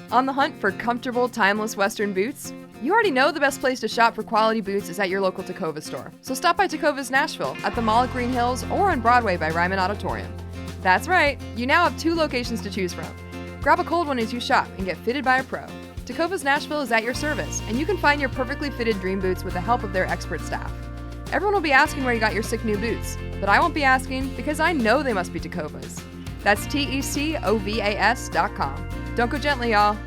On the hunt for comfortable, timeless Western boots? You already know the best place to shop for quality boots is at your local Tacova store. So stop by Tacova's Nashville, at the Mall at Green Hills, or on Broadway by Ryman Auditorium. That's right, you now have 2 locations to choose from. Grab a cold one as you shop and get fitted by a pro. Tacova's Nashville is at your service, and you can find your perfectly fitted dream boots with the help of their expert staff. Everyone will be asking where you got your sick new boots, but I won't be asking because I know they must be Tacovas. That's TECOVAS.com. Don't go gently, y'all.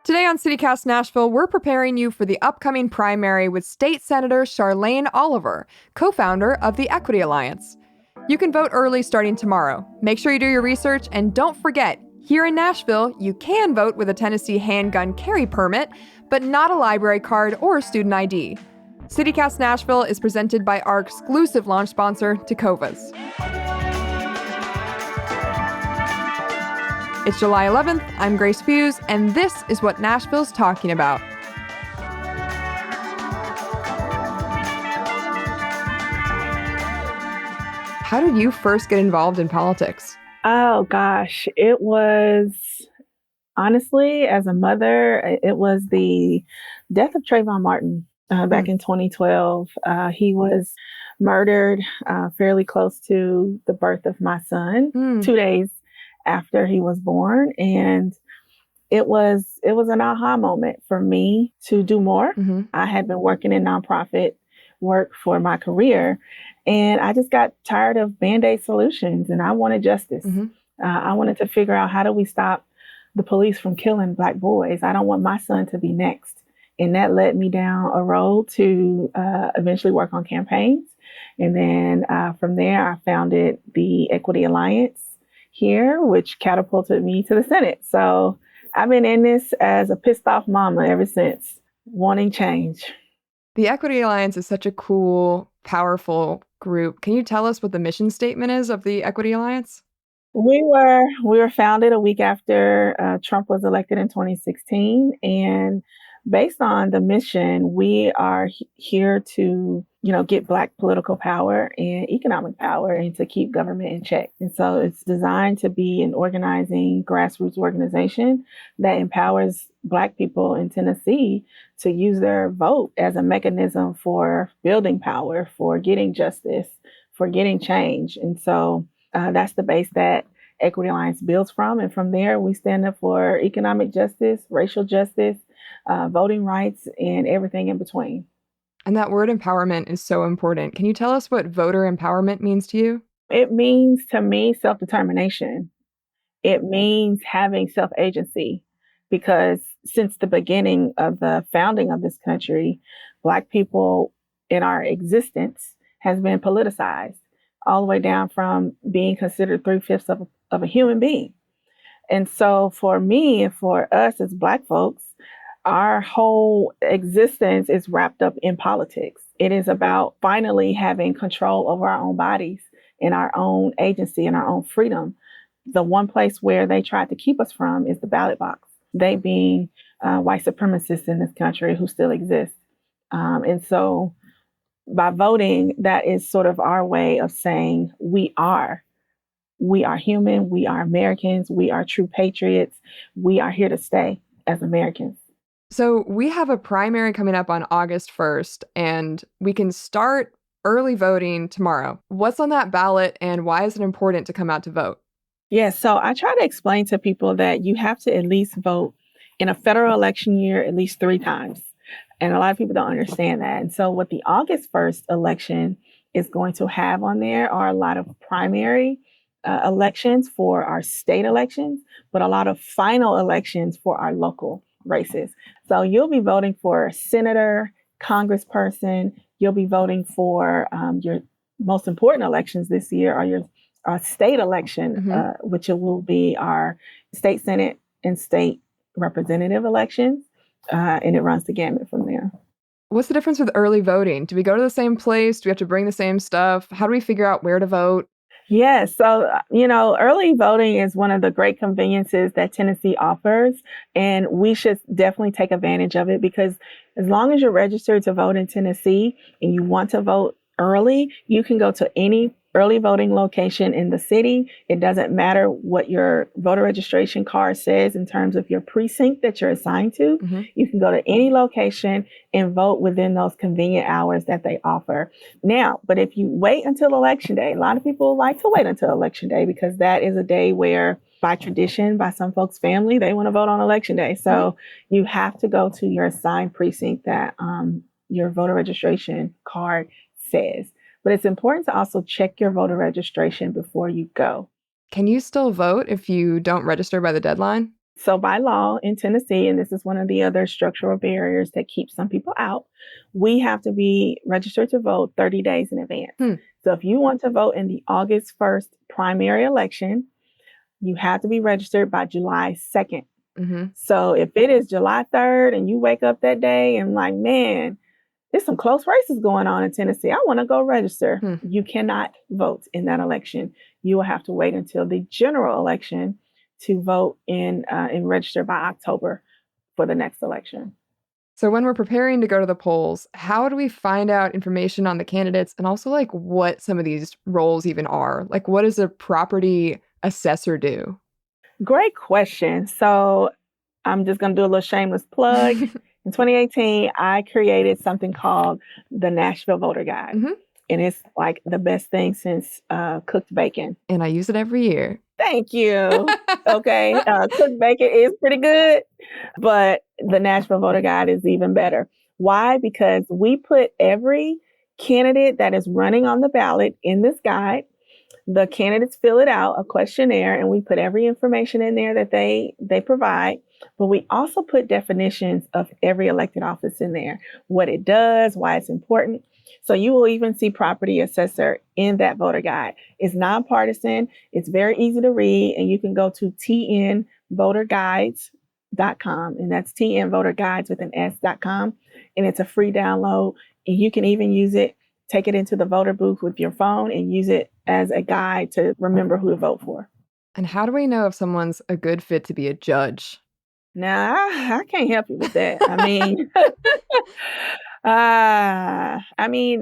Today on CityCast Nashville, we're preparing you for the upcoming primary with State Senator Charlene Oliver, co-founder of the Equity Alliance. You can vote early starting tomorrow. Make sure you do your research, and don't forget, here in Nashville, you can vote with a Tennessee handgun carry permit, but not a library card or a student ID. CityCast Nashville is presented by our exclusive launch sponsor, Tacovas. It's July 11th, I'm Grace Fuse, and this is what Nashville's talking about. How did you first get involved in politics? Oh, gosh. It was, honestly, as a mother, it was the death of Trayvon Martin back in 2012. He was murdered fairly close to the birth of my son, 2 days after he was born. And it was an aha moment for me to do more. I had been working in nonprofit work for my career, and I just got tired of Band-Aid solutions, and I wanted justice. I wanted to figure out, how do we stop the police from killing Black boys? I don't want my son to be next. And that led me down a road to eventually work on campaigns. And then from there, I founded the Equity Alliance here, which catapulted me to the Senate. So I've been in this as a pissed off mama ever since, wanting change. The Equity Alliance is such a cool, powerful group. Can you tell us what the mission statement is of the Equity Alliance? We were founded a week after Trump was elected in 2016, and based on the mission, we are here to, get Black political power and economic power, and to keep government in check. And so it's designed to be an organizing grassroots organization that empowers Black people in Tennessee to use their vote as a mechanism for building power, for getting justice, for getting change. And so that's the base that Equity Alliance builds from. And from there, we stand up for economic justice, racial justice, voting rights, and everything in between. And that word empowerment is so important. Can you tell us what voter empowerment means to you? It means, to me, self-determination. It means having self-agency, because since the beginning of the founding of this country, Black people in our existence has been politicized, all the way down from being considered 3/5 of a human being. And so for me and for us as Black folks, our whole existence is wrapped up in politics. It is about finally having control over our own bodies and our own agency and our own freedom. The one place where they tried to keep us from is the ballot box, they being white supremacists in this country who still exist. And so by voting, that is sort of our way of saying we are human, we are Americans, we are true patriots, we are here to stay as Americans. So we have a primary coming up on August 1st, and we can start early voting tomorrow. What's on that ballot, and why is it important to come out to vote? Yes, so I try to explain to people that you have to at least vote in a federal election year at least 3 times. And a lot of people don't understand that. And so what the August 1st election is going to have on there are a lot of primary elections for our state elections, but a lot of final elections for our local races. So you'll be voting for senator, congressperson. You'll be voting for your most important elections this year are your state election, which it will be our state senate and state representative elections. And it runs the gamut from there. What's the difference with early voting? Do we go to the same place? Do we have to bring the same stuff? How do we figure out where to vote? Yes. So, early voting is one of the great conveniences that Tennessee offers, and we should definitely take advantage of it, because as long as you're registered to vote in Tennessee and you want to vote early, you can go to any early voting location in the city. It doesn't matter what your voter registration card says in terms of your precinct that you're assigned to. Mm-hmm. You can go to any location and vote within those convenient hours that they offer. Now, but if you wait until Election Day, a lot of people like to wait until Election Day because that is a day where, by tradition, by some folks' family, they want to vote on Election Day. So you have to go to your assigned precinct that your voter registration card says. But it's important to also check your voter registration before you go. Can you still vote if you don't register by the deadline? So by law in Tennessee, and this is one of the other structural barriers that keep some people out, we have to be registered to vote 30 days in advance. So if you want to vote in the August 1st primary election, you have to be registered by July 2nd. Mm-hmm. So if it is July 3rd and you wake up that day and like, man, there's some close races going on in Tennessee, I want to go register. You cannot vote in that election. You will have to wait until the general election to vote and register by October for the next election. So when we're preparing to go to the polls, how do we find out information on the candidates and also like what some of these roles even are? Like, what does a property assessor do? Great question. So I'm just going to do a little shameless plug. In 2018, I created something called the Nashville Voter Guide. Mm-hmm. And it's like the best thing since cooked bacon. And I use it every year. Thank you. Okay. Cooked bacon is pretty good, but the Nashville Voter Guide is even better. Why? Because we put every candidate that is running on the ballot in this guide. The candidates fill it out, a questionnaire, and we put every information in there that they provide. But we also put definitions of every elected office in there, what it does, why it's important. So you will even see property assessor in that voter guide. It's nonpartisan. It's very easy to read. And you can go to tnvoterguides.com. And that's tnvoterguides with an S.com. And it's a free download. And you can even use it, take it into the voter booth with your phone and use it as a guide to remember who to vote for. And how do we know if someone's a good fit to be a judge? Now, I can't help you with that. I mean,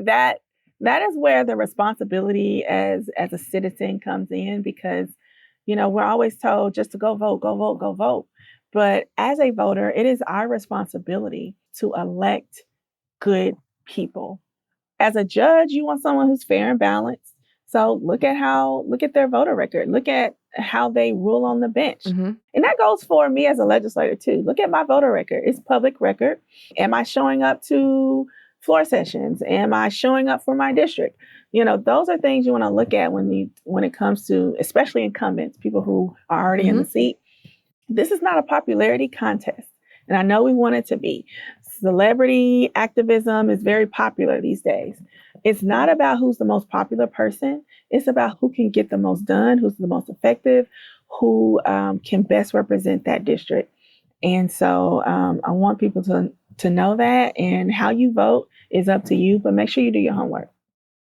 that is where the responsibility as a citizen comes in because, we're always told just to go vote, go vote, go vote. But as a voter, it is our responsibility to elect good people. As a judge, you want someone who's fair and balanced. So look at their voter record. Look at how they rule on the bench. Mm-hmm. And that goes for me as a legislator too. Look at my voter record. It's public record. Am I showing up to floor sessions? Am I showing up for my district? Those are things you want to look at when it comes to, especially incumbents, people who are already in the seat. This is not a popularity contest. And I know we want it to be. Celebrity activism is very popular these days. It's not about who's the most popular person. It's about who can get the most done, who's the most effective, who can best represent that district. And so I want people to know that. And how you vote is up to you, but make sure you do your homework.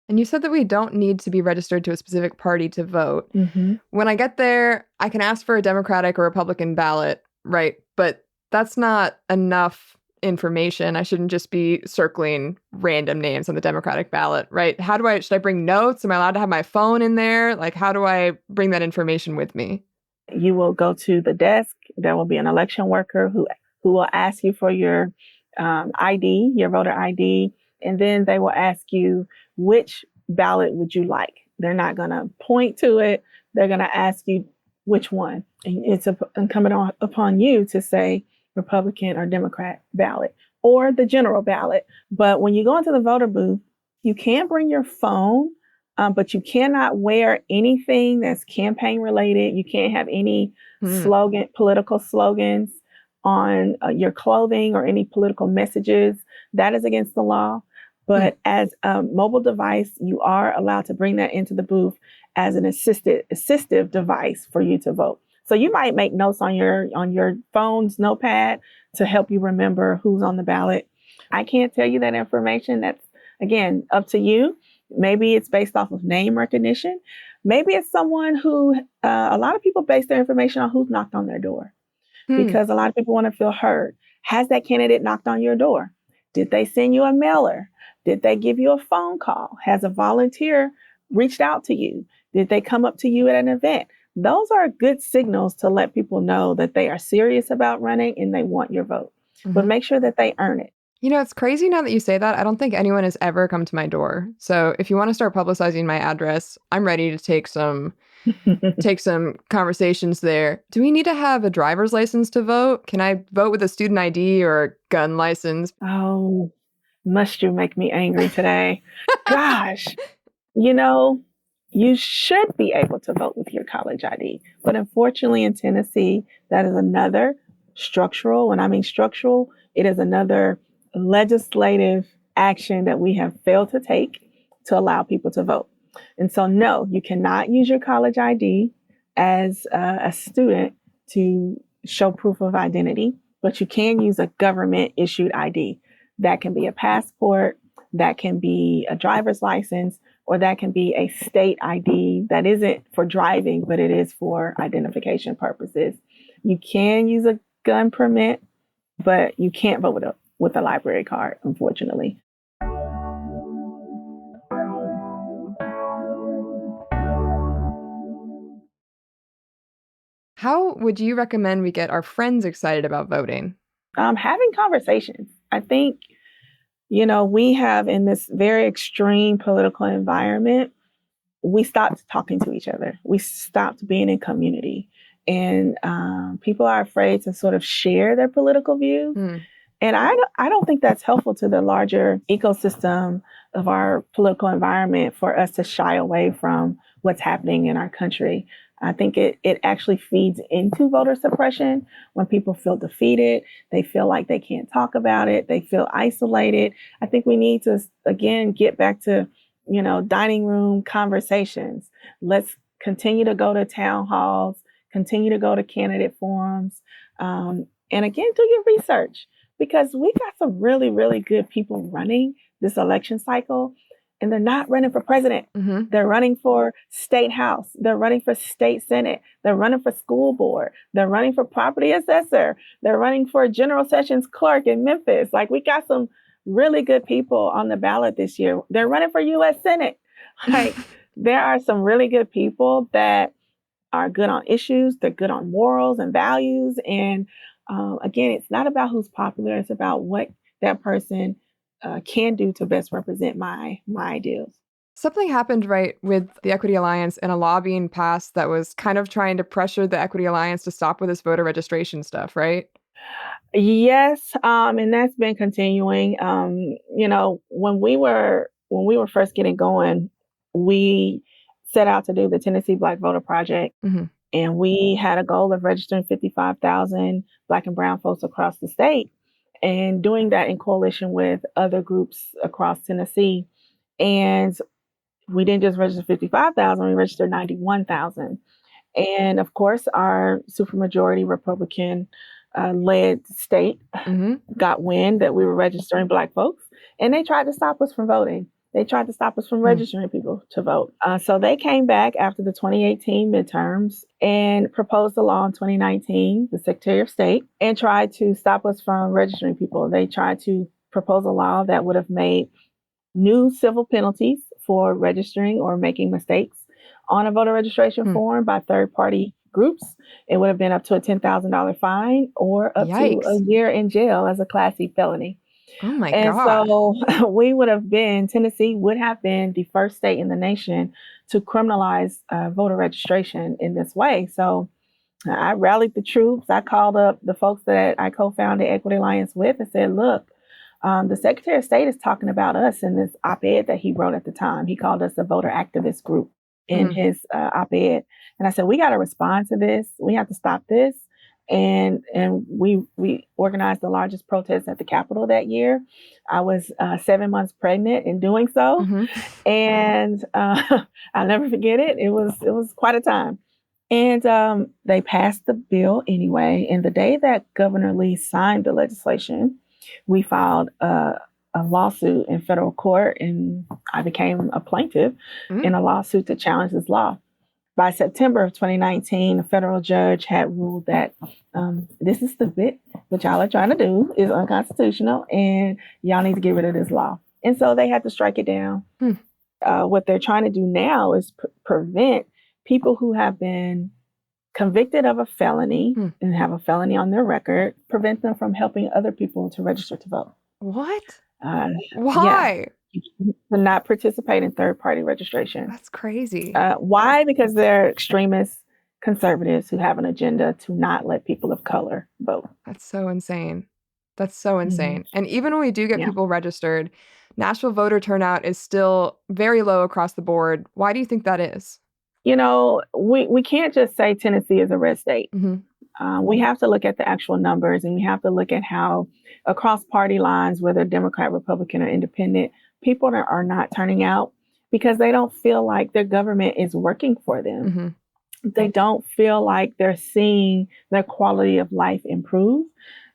And you said that we don't need to be registered to a specific party to vote. Mm-hmm. When I get there, I can ask for a Democratic or Republican ballot, right? But that's not enough information. I shouldn't just be circling random names on the Democratic ballot, right? Should I bring notes? Am I allowed to have my phone in there? Like, how do I bring that information with me? You will go to the desk. There will be an election worker who will ask you for your ID, your voter ID, and then they will ask you which ballot would you like. They're not going to point to it. They're going to ask you which one. And it's incumbent upon you to say Republican or Democrat ballot or the general ballot. But when you go into the voter booth, you can bring your phone, but you cannot wear anything that's campaign related. You can't have any political slogans on your clothing or any political messages. That is against the law. But as a mobile device, you are allowed to bring that into the booth as an assistive device for you to vote. So you might make notes on your phone's notepad to help you remember who's on the ballot. I can't tell you that information. That's, again, up to you. Maybe it's based off of name recognition. Maybe it's someone who, a lot of people base their information on who's knocked on their door because a lot of people want to feel heard. Has that candidate knocked on your door? Did they send you a mailer? Did they give you a phone call? Has a volunteer reached out to you? Did they come up to you at an event? Those are good signals to let people know that they are serious about running and they want your vote. But make sure that they earn it. You know, it's crazy now that you say that. I don't think anyone has ever come to my door. So if you want to start publicizing my address, I'm ready to take some conversations there. Do we need to have a driver's license to vote? Can I vote with a student ID or a gun license? Oh, must you make me angry today? Gosh, you know, you should be able to vote with your college ID. But unfortunately, in Tennessee, that is another structural, when I mean structural, it is another legislative action that we have failed to take to allow people to vote. And so, no, you cannot use your college ID as a student to show proof of identity, but you can use a government issued ID. That can be a passport, that can be a driver's license, or that can be a state ID that isn't for driving, but it is for identification purposes. You can use a gun permit, but you can't vote with a library card, unfortunately. How would you recommend we get our friends excited about voting? Having conversations. I think, we have in this very extreme political environment, we stopped talking to each other. We stopped being in community. And people are afraid to sort of share their political views. And I don't think that's helpful to the larger ecosystem of our political environment for us to shy away from what's happening in our country. I think it actually feeds into voter suppression when people feel defeated. They feel like they can't talk about it. They feel isolated. I think we need to, again, get back to, dining room conversations. Let's continue to go to town halls, continue to go to candidate forums, and again, do your research, because we got some really, really good people running this election cycle. And they're not running for president. They're running for state house. They're running for state senate. They're running for school board. They're running for property assessor. They're running for general sessions clerk in Memphis. Like, we got some really good people on the ballot this year. They're running for U.S. Senate. Like, there are some really good people that are good on issues. They're good on morals and values. And again, it's not about who's popular. It's about what that person can do to best represent my ideals. Something happened, right, with the Equity Alliance and a law being passed that was kind of trying to pressure the Equity Alliance to stop with this voter registration stuff, right? Yes, and that's been continuing. When we were first getting going, we set out to do the Tennessee Black Voter Project, and we had a goal of registering 55,000 Black and brown folks across the state, and doing that in coalition with other groups across Tennessee. And we didn't just register 55,000, we registered 91,000. And of course, our supermajority Republican led state got wind that we were registering Black folks, and they tried to stop us from voting. They tried to stop us from registering people to vote. So they came back after the 2018 midterms and proposed a law in 2019, the Secretary of State, and tried to stop us from registering people. They tried to propose a law that would have made new civil penalties for registering or making mistakes on a voter registration form by third-party groups. It would have been up to a $10,000 fine or up to a year in jail as a Class C felony. Oh my God. And so Tennessee would have been the first state in the nation to criminalize voter registration in this way. So I rallied the troops. I called up the folks that I co-founded Equity Alliance with and said, look, the Secretary of State is talking about us in this op-ed that he wrote at the time. He called us a voter activist group in his op-ed. And I said, we got to respond to this. We have to stop this. And we organized the largest protest at the Capitol that year. I was 7 months pregnant in doing so. And I'll never forget it. It was quite a time. And they passed the bill anyway. And the day that Governor Lee signed the legislation, we filed a lawsuit in federal court, and I became a plaintiff in a lawsuit to challenge this law. By September of 2019, a federal judge had ruled that this is stupid, what y'all are trying to do is unconstitutional, and y'all need to get rid of this law. And so they had to strike it down. What they're trying to do now is prevent people who have been convicted of a felony and have a felony on their record, prevent them from helping other people to register to vote. What? Yeah. Why? To not participate in third-party registration. That's crazy. Why? Because they're extremist conservatives who have an agenda to not let people of color vote. That's so insane. That's so insane. And even when we do get people registered, Nashville voter turnout is still very low across the board. Why do you think that is? You know, we can't just say Tennessee is a red state. We have to look at the actual numbers, and we have to look at how across party lines, whether Democrat, Republican, or independent, people are not turning out because they don't feel like their government is working for them. They don't feel like they're seeing their quality of life improve,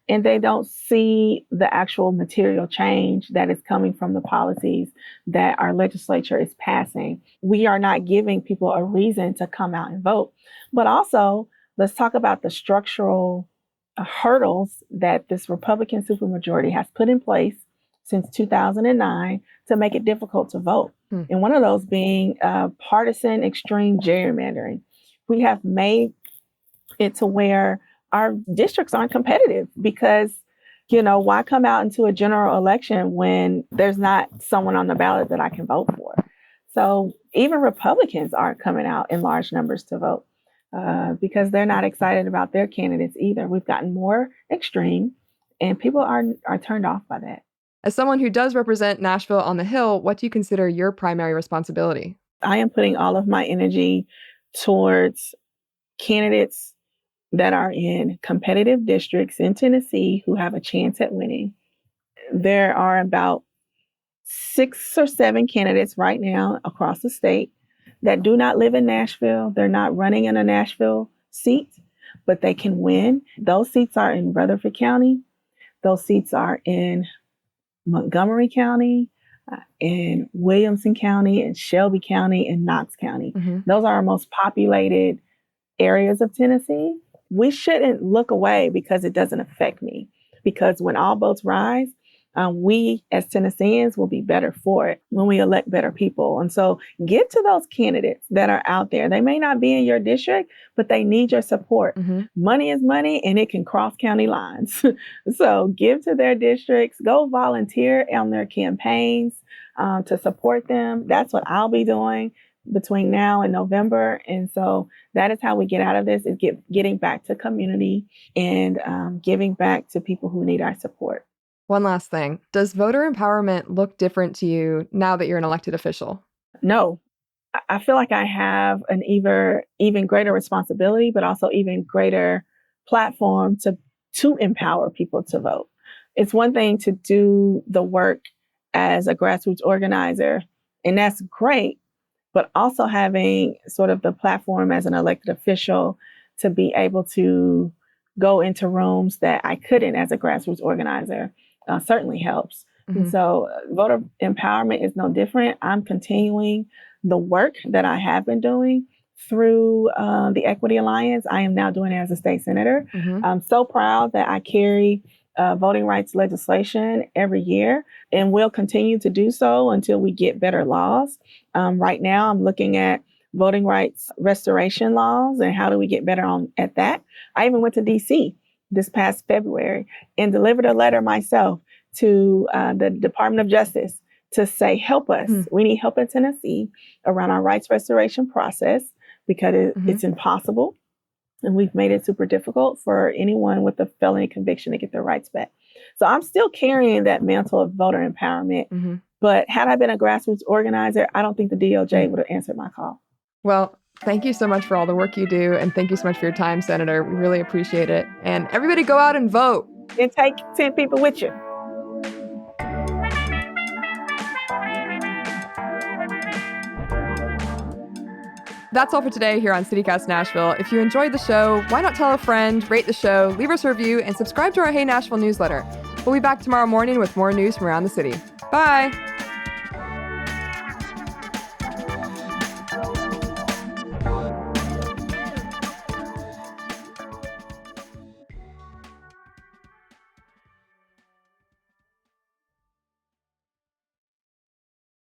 and they don't see the actual material change that is coming from the policies that our legislature is passing. We are not giving people a reason to come out and vote. But also, let's talk about the structural hurdles that this Republican supermajority has put in place since 2009 to make it difficult to vote. And one of those being partisan extreme gerrymandering. We have made it to where our districts aren't competitive because, you know, why come out into a general election when there's not someone on the ballot that I can vote for? So even Republicans aren't coming out in large numbers to vote because they're not excited about their candidates either. We've gotten more extreme and people are turned off by that. As someone who does represent Nashville on the Hill, what do you consider your primary responsibility? I am putting all of my energy towards candidates that are in competitive districts in Tennessee who have a chance at winning. There are about 6 or 7 candidates right now across the state that do not live in Nashville. They're not running in a Nashville seat, but they can win. Those seats are in Rutherford County. Those seats are in Montgomery County, in Williamson County, in Shelby County, and Knox County. Those are our most populated areas of Tennessee. We shouldn't look away because it doesn't affect me. Because when all boats rise, we as Tennesseans will be better for it when we elect better people. And so get to those candidates that are out there. They may not be in your district, but they need your support. Money is money and it can cross county lines. So give to their districts, go volunteer on their campaigns to support them. That's what I'll be doing between now and November. And so that is how we get out of this, is getting back to community and giving back to people who need our support. One last thing. Does voter empowerment look different to you now that you're an elected official? No. I feel like I have an even greater responsibility, but also even greater platform to empower people to vote. It's one thing to do the work as a grassroots organizer, and that's great. But also having sort of the platform as an elected official to be able to go into rooms that I couldn't as a grassroots organizer certainly helps. And so voter empowerment is no different. I'm continuing the work that I have been doing through the Equity Alliance. I am now doing it as a state senator. I'm so proud that I carry voting rights legislation every year, and will continue to do so until we get better laws. Right now, I'm looking at voting rights restoration laws and how do we get better at that. I even went to D.C. this past February and delivered a letter myself to the Department of Justice to say, help us. We need help in Tennessee around our rights restoration process because it's impossible. And we've made it super difficult for anyone with a felony conviction to get their rights back. So I'm still carrying that mantle of voter empowerment. But had I been a grassroots organizer, I don't think the DOJ would have answered my call. Well, thank you so much for all the work you do. And thank you so much for your time, Senator. We really appreciate it. And everybody go out and vote. And take 10 people with you. That's all for today here on CityCast Nashville. If you enjoyed the show, why not tell a friend, rate the show, leave us a review, and subscribe to our Hey Nashville newsletter. We'll be back tomorrow morning with more news from around the city. Bye!